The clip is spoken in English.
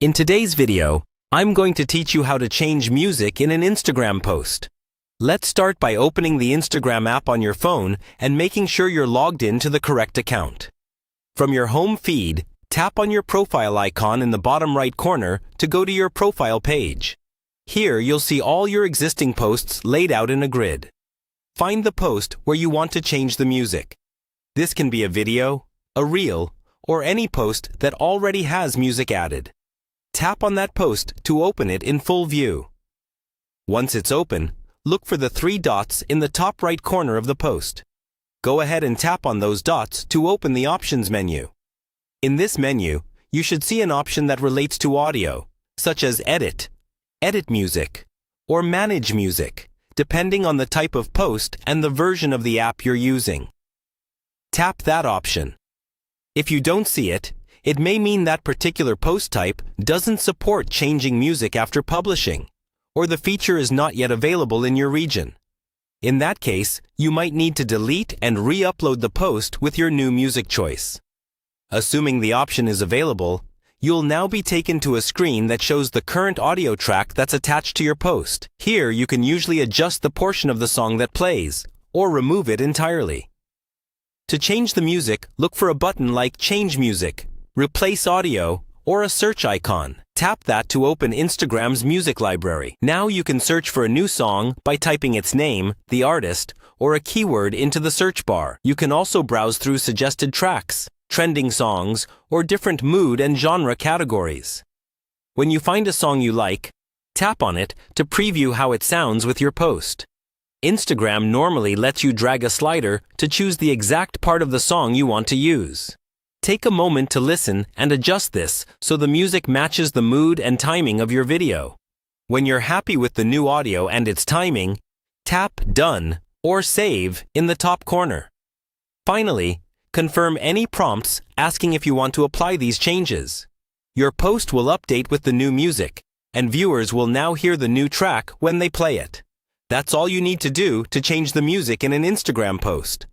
In today's video, I'm going to teach you how to change music in an Instagram post. Let's start by opening the Instagram app on your phone and making sure you're logged in to the correct account. From your home feed, tap on your profile icon in the bottom right corner to go to your profile page. Here you'll see all your existing posts laid out in a grid. Find the post where you want to change the music. This can be a video, a reel, or any post that already has music added. Tap on that post to open it in full view. Once it's open, look for the three dots in the top right corner of the post. Go ahead and tap on those dots to open the options menu. In this menu, you should see an option that relates to audio, such as Edit, Edit Music, or Manage Music, depending on the type of post and the version of the app you're using. Tap that option. If you don't see it, it may mean that particular post type doesn't support changing music after publishing, or the feature is not yet available in your region. In that case, you might need to delete and re-upload the post with your new music choice. Assuming the option is available, you'll now be taken to a screen that shows the current audio track that's attached to your post. Here, you can usually adjust the portion of the song that plays, or remove it entirely. To change the music, look for a button like Change Music, Replace Audio, or a search icon. Tap that to open Instagram's music library. Now you can search for a new song by typing its name, the artist, or a keyword into the search bar. You can also browse through suggested tracks, trending songs, or different mood and genre categories. When you find a song you like, tap on it to preview how it sounds with your post. Instagram normally lets you drag a slider to choose the exact part of the song you want to use. Take a moment to listen and adjust this so the music matches the mood and timing of your video. When you're happy with the new audio and its timing, tap Done or Save in the top corner. Finally, confirm any prompts asking if you want to apply these changes. Your post will update with the new music, and viewers will now hear the new track when they play it. That's all you need to do to change the music in an Instagram post.